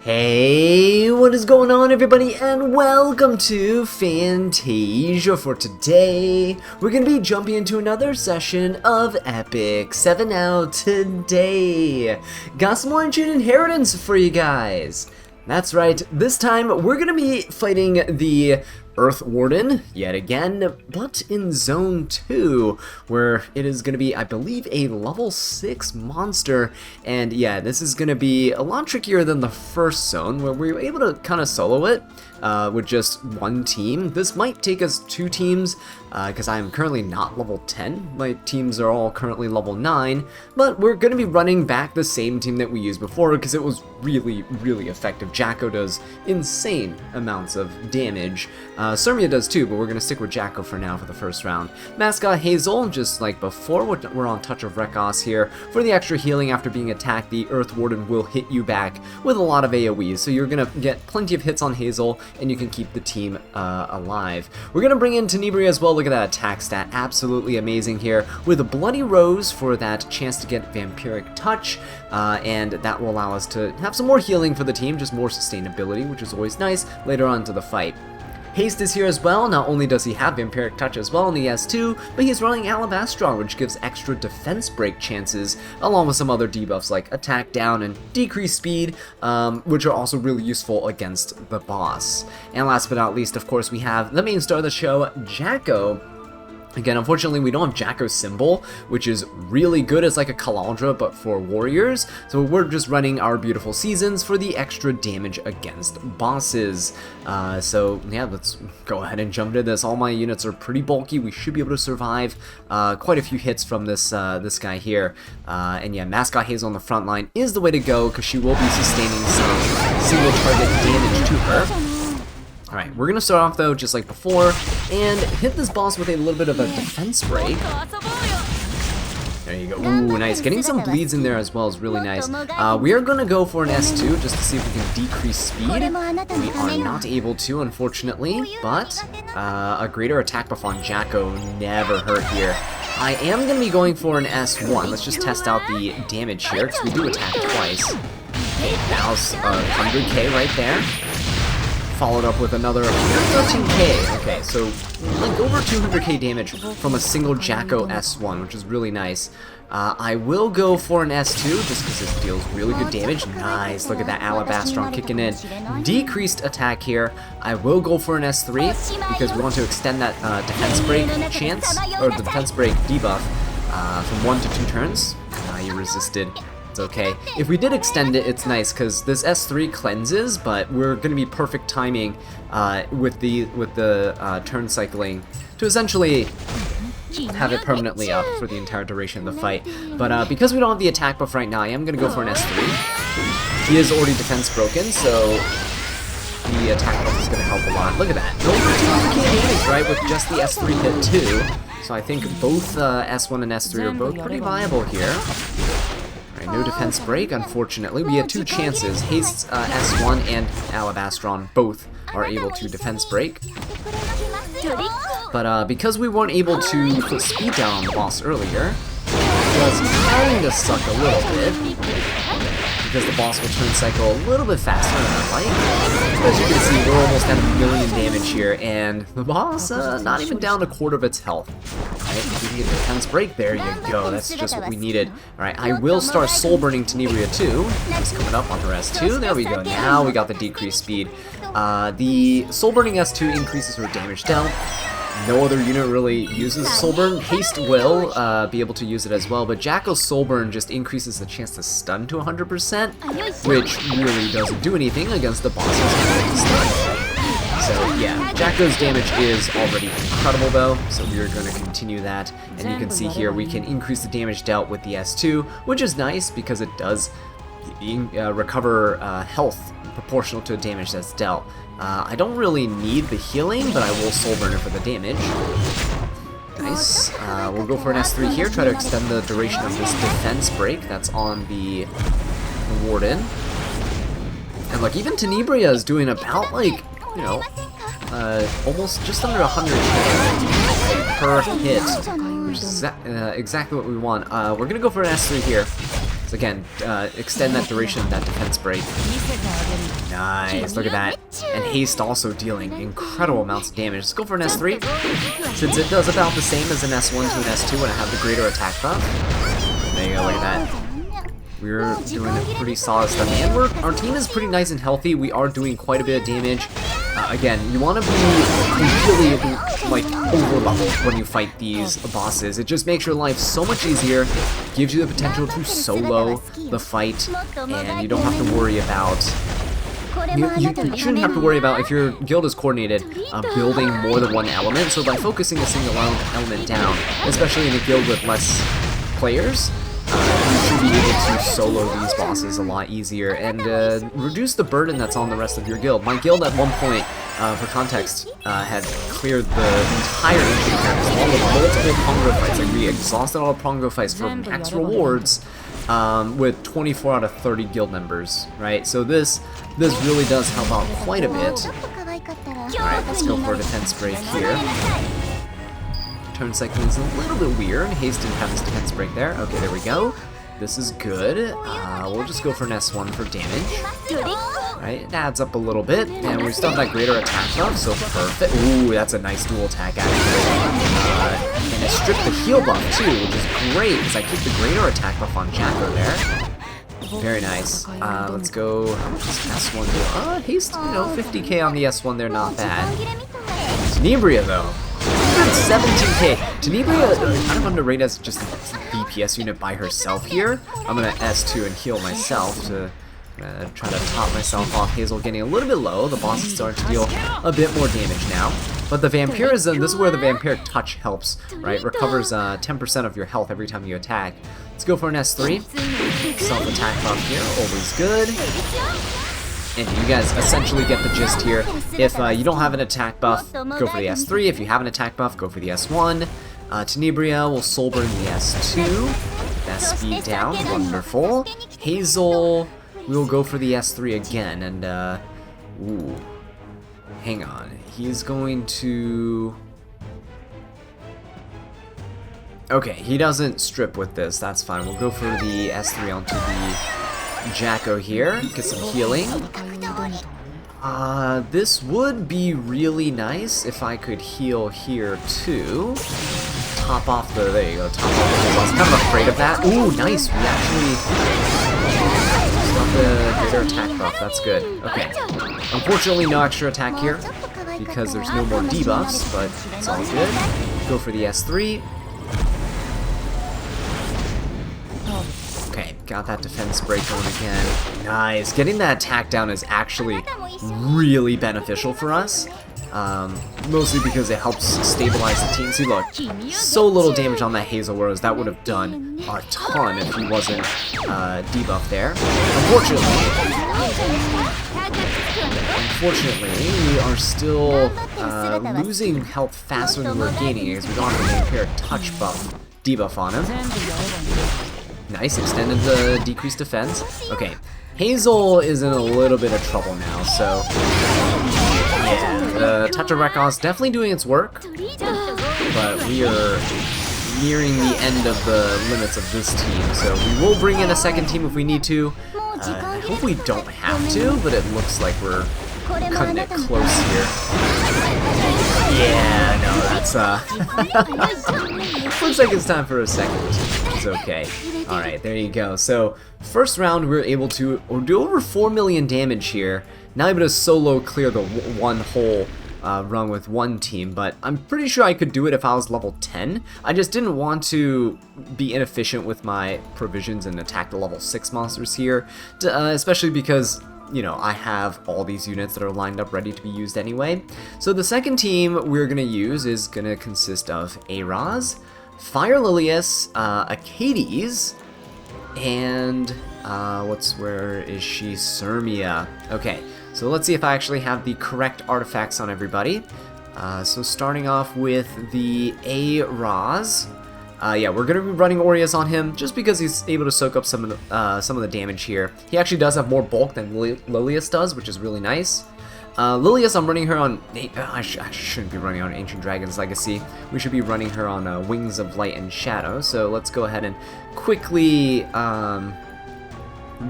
Hey, what is going on everybody, and welcome to Fantasia. For today, we're going to be jumping into another session of Epic 7 out today. Got some more Ancient Inheritance for you guys. That's right, this time we're going to be fighting the Earth Warden yet again, but in Zone 2, where it is going to be, I believe, a level 6 monster. And yeah, this is going to be a lot trickier than the first zone, where we were able to kind of solo it with just one team. This might take us 2 teams, because I am currently not level 10. My teams are all currently level 9, but we're going to be running back the same team that we used before, because it was really, really effective. Jacko does insane amounts of damage. Surmia does too, but we're going to stick with Jacko for now for the first round. Mascot Hazel, just like before, we're on Touch of Rekos here. For the extra healing after being attacked, the Earth Warden will hit you back with a lot of AoEs, so you're going to get plenty of hits on Hazel, and you can keep the team alive. We're going to bring in Tenebria as well. Look at that attack stat, absolutely amazing here, with a Bloody Rose for that chance to get Vampiric Touch, and that will allow us to have some more healing for the team, just more sustainability, which is always nice later on into the fight. Haste is here as well. Not only does he have Vampiric Touch as well in the S2, but he's running Alabastron, which gives extra defense break chances, along with some other debuffs like attack down and decreased speed, which are also really useful against the boss. And last but not least, of course, we have the main star of the show, Jacko. Again, unfortunately, we don't have Jacko's symbol, which is really good as like a Kalandra, but for warriors. So we're just running our beautiful seasons for the extra damage against bosses. So yeah, let's go ahead and jump into this. All my units are pretty bulky. We should be able to survive quite a few hits from this this guy here. And yeah, Mascot Hazel on the front line is the way to go, because she will be sustaining some single target damage to her. Alright, we're going to start off though, just like before, and hit this boss with a little bit of a defense break. There you go. Ooh, nice. Getting some bleeds in there as well is really nice. We are going to go for an S2 just to see if we can decrease speed. We are not able to, unfortunately, but a greater attack buff on Jacko never hurt here. I am going to be going for an S1. Let's just test out the damage here, because we do attack twice. Okay, now 100k right there. Followed up with another 13k. Okay, so like over 200k damage from a single Jacko S1, which is really nice. I will go for an S2 just because this deals really good damage. Nice, look at that Alabastron kicking in. Decreased attack here. I will go for an S3 because we want to extend that defense break chance, or the defense break debuff from 1 to 2 turns. You resisted. It's okay. If we did extend it, it's nice because this S3 cleanses, but we're going to be perfect timing with the turn cycling to essentially have it permanently up for the entire duration of the fight. But because we don't have the attack buff right now, I am going to go for an S3. He is already defense broken, so the attack buff is going to help a lot. Look at that. Over 200k damage, right, with just the S3 hit too. So I think both S1 and S3 are both pretty viable here. No defense break, unfortunately. We had 2 chances. Haste's S1 and Alabastron both are able to defense break. But because we weren't able to put speed down on the boss earlier, it does kind of suck a little bit, because the boss will turn cycle a little bit faster than I like. As you can see, we're almost at 1,000,000 damage here, and the boss not even down a quarter of its health. Alright, if we can get the defense break, there you go, that's just what we needed. Alright, I will start soul burning Tenebria too, just coming up on her S2, there we go, now we got the decreased speed. The soul burning S2 increases her damage dealt. No other unit really uses Soul Burn. Haste will be able to use it as well, but Jacko's Soul Burn just increases the chance to stun to 100%, which really doesn't do anything against the boss's stun. So yeah, Jacko's damage is already incredible though, so we are going to continue that. And you can see here we can increase the damage dealt with the S2, which is nice because it does recover health proportional to the damage that's dealt. I don't really need the healing, but I will Soul Burner for the damage. Nice. We'll go for an S3 here, try to extend the duration of this defense break that's on the Warden. And look, even Tenebria is doing about like, you know, almost just under 100 per hit, which is exactly what we want. We're gonna go for an S3 here. So again, extend that duration of that defense break. Nice, look at that. And haste also dealing incredible amounts of damage. Let's go for an S3, since it does about the same as an S1 to an S2 when I have the greater attack buff. There you go, look at that. We're doing pretty solid stuff, and our team is pretty nice and healthy. We are doing quite a bit of damage. Again, you want to be really like over leveled when you fight these bosses. It just makes your life so much easier, gives you the potential to solo the fight, and you don't have to worry about. You shouldn't have to worry about, if your guild is coordinated, building more than one element. So by focusing a single element down, especially in a guild with less players, you should be able to solo these bosses a lot easier and reduce the burden that's on the rest of your guild. My guild at one point, for context, had cleared the entire ancient characters along with multiple Pongo fights. Like, we exhausted all the Pongo fights for max rewards with 24 out of 30 guild members, right? So this really does help out quite a bit. Alright, let's go for a defense break here. Turn cycling is a little bit weird. Haste didn't have his defense break there. Okay, there we go. This is good. We'll just go for an S1 for damage. Right, it adds up a little bit, and we still have that greater attack buff, so perfect. Ooh, that's a nice dual attack actually. And it stripped the heal buff too, which is great, because I keep the greater attack buff on Jacko there. Very nice. Let's go. How much does S1 do? Haste, 50k on the S1 there, not bad. Tenebria though. 17k. Tenebria kind of underrated as just a DPS unit by herself here. I'm gonna S2 and heal myself to try to top myself off. Hazel getting a little bit low. The boss is starting to deal a bit more damage now. But the Vampirism, this is where the Vampiric Touch helps, right? Recovers 10% of your health every time you attack. Let's go for an S3. Self-attack buff here, always good. And you guys essentially get the gist here. If you don't have an attack buff, go for the S3. If you have an attack buff, go for the S1. Tenebria will soul burn the S2. Best speed down, wonderful. Hazel, we will go for the S3 again, and ooh, hang on. He's going to. Okay, he doesn't strip with this. That's fine. We'll go for the S3 onto the Jacko here, get some healing. This would be really nice if I could heal here too. Top off the, there you go, top off the, I was kind of afraid of that. Ooh, nice, we actually got the greater attack buff, that's good. Okay, unfortunately no extra attack here, because there's no more debuffs, but it's all good. Go for the S3. Okay, got that defense break going again. Nice. Getting that attack down is actually really beneficial for us. Mostly because it helps stabilize the team. See, look, so little damage on that Hazel, whereas that would have done a ton if he wasn't debuffed there. Unfortunately, we are still losing health faster than we're gaining as we don't have the Vampiric Touch buff debuff on him. Nice, extended the decreased defense. Okay, Hazel is in a little bit of trouble now, so yeah, the Touch of Rekos definitely doing its work, but we are nearing the end of the limits of this team, so we will bring in a second team if we need to. I hope we don't have to, but it looks like we're cutting it close here. Yeah, no, that's looks like it's time for a second team, which is okay. Alright, there you go. So, first round we were able to do over 4 million damage here. Now able to solo clear the one whole run with one team, but I'm pretty sure I could do it if I was level 10. I just didn't want to be inefficient with my provisions and attack the level 6 monsters here, especially because, I have all these units that are lined up ready to be used anyway. So the second team we're going to use is going to consist of Araz, Fire Lilius, Acades, and where is she? Sirmia. Okay, so let's see if I actually have the correct artifacts on everybody. So starting off with the Araz. Yeah, we're gonna be running Aureus on him just because he's able to soak up some of the damage here. He actually does have more bulk than Lilius does, which is really nice. Lilius, I'm running her on. I shouldn't be running on Ancient Dragon's Legacy. We should be running her on Wings of Light and Shadow. So let's go ahead and quickly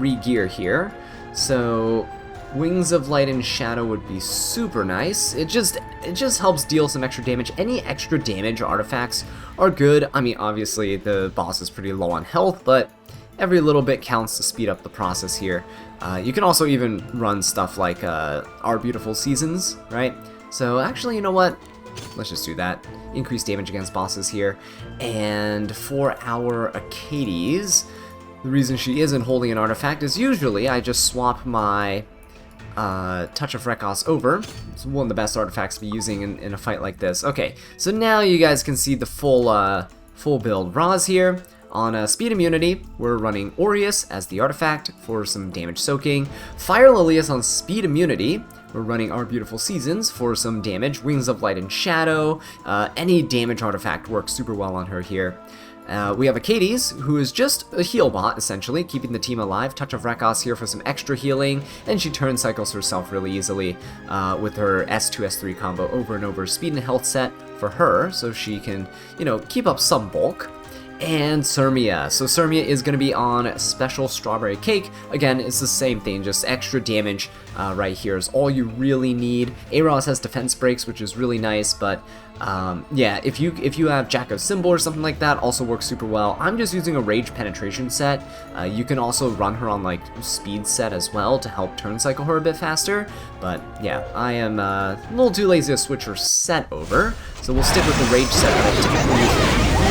re-gear here. So Wings of Light and Shadow would be super nice. It just helps deal some extra damage. Any extra damage artifacts are good. I mean, obviously the boss is pretty low on health, but every little bit counts to speed up the process here. You can also even run stuff like Our Beautiful Seasons, right? So actually, you know what? Let's just do that. Increase damage against bosses here. And for our Acades, the reason she isn't holding an artifact is usually I just swap my Touch of Rekos over. It's one of the best artifacts to be using in a fight like this. Okay, so now you guys can see the full build. Roz here. On Speed Immunity, we're running Aureus as the artifact for some damage soaking. Fire Lilius on Speed Immunity. We're running Our Beautiful Seasons for some damage. Wings of Light and Shadow. Any damage artifact works super well on her here. We have Acades, who is just a heal bot, essentially, keeping the team alive. Touch of Rekos here for some extra healing, and she turn cycles herself really easily with her S2, S3 combo over and over. Speed and health set for her, so she can, you know, keep up some bulk. And Sirmia. So Sirmia is going to be on Special Strawberry Cake. Again, it's the same thing, just extra damage right here is all you really need. Aros has defense breaks, which is really nice, but yeah, if you have Jack of Symbol or something like that, also works super well. I'm just using a Rage Penetration set. You can also run her on like Speed set as well to help turn cycle her a bit faster, but yeah, I am a little too lazy to switch her set over, so we'll stick with the Rage set that I typically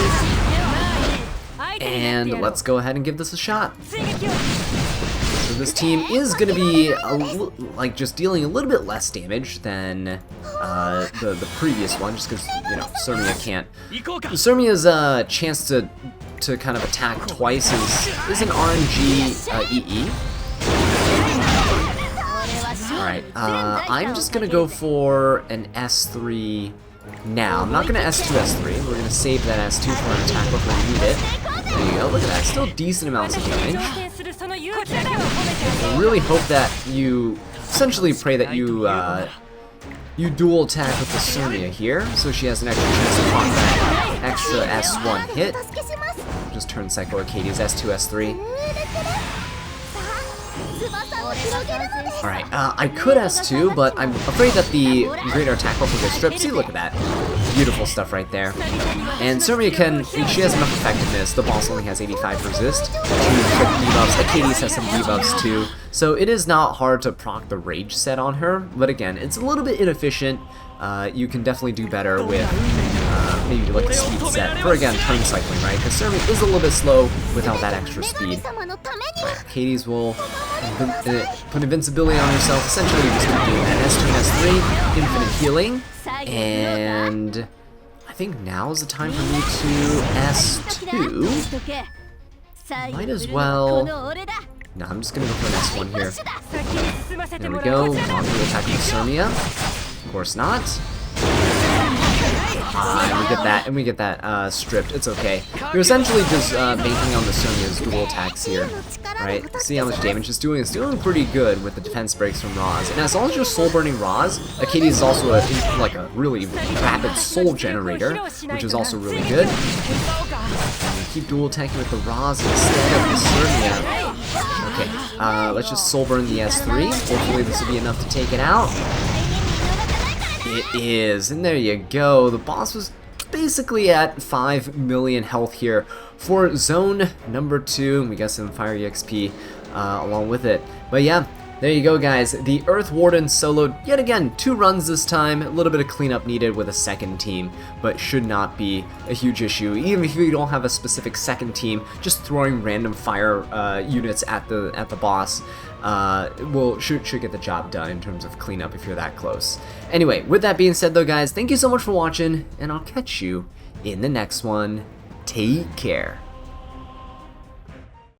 use. And let's go ahead and give this a shot. So this team is going to be like just dealing a little bit less damage than the previous one, just because, you know, Sirmia can't. Sirmia's chance to kind of attack twice is an RNG EE. Alright, I'm just going to go for an S3 now. I'm not going to S2, S3. We're going to save that S2 for an attack before we need it. There you go, look at that, still decent amounts of damage. I really hope that you, essentially pray that you dual attack with the Sirmia here, so she has an extra chance to block that extra S1 hit. Just turn cycle Acades S2, S3. Alright, I could S2, but I'm afraid that the greater attack buff will get stripped. See, look at that. Beautiful stuff right there. And Sirmia she has enough effectiveness. The boss only has 85 resist. She debuffs. Acades has some debuffs too. So it is not hard to proc the Rage set on her, but again, it's a little bit inefficient. You can definitely do better with maybe like a speed set for, again, turn cycling, right? Because Sirmia is a little bit slow without that extra speed. Right, Acades will put invincibility on herself, essentially just keep doing that. S2 and S3, infinite healing, and I think now is the time for me to S2. Might as well. No, I'm just gonna go for an S1 here. There we go. On to attack with Sirmia. Of course not. And we get that stripped. It's okay. You're essentially just banking on the Sirmia's dual attacks here, right? See how much damage it's doing? It's doing pretty good with the defense breaks from Roz. And as long as you're soul burning Roz, Acades is also like a really rapid soul generator, which is also really good. And keep dual attacking with the Roz instead of the Sirmia. Okay, let's just soul burn the S3. Hopefully this will be enough to take it out. It is, and there you go. The boss was basically at 5 million health here for zone number 2, and we got some Fire EXP along with it. But yeah, there you go, guys. The Earth Warden soloed yet again 2 runs this time. A little bit of cleanup needed with a second team, but should not be a huge issue. Even if you don't have a specific second team, just throwing random fire units at the boss should get the job done in terms of cleanup if you're that close. Anyway, with that being said though, guys, thank you so much for watching, and I'll catch you in the next one. Take care.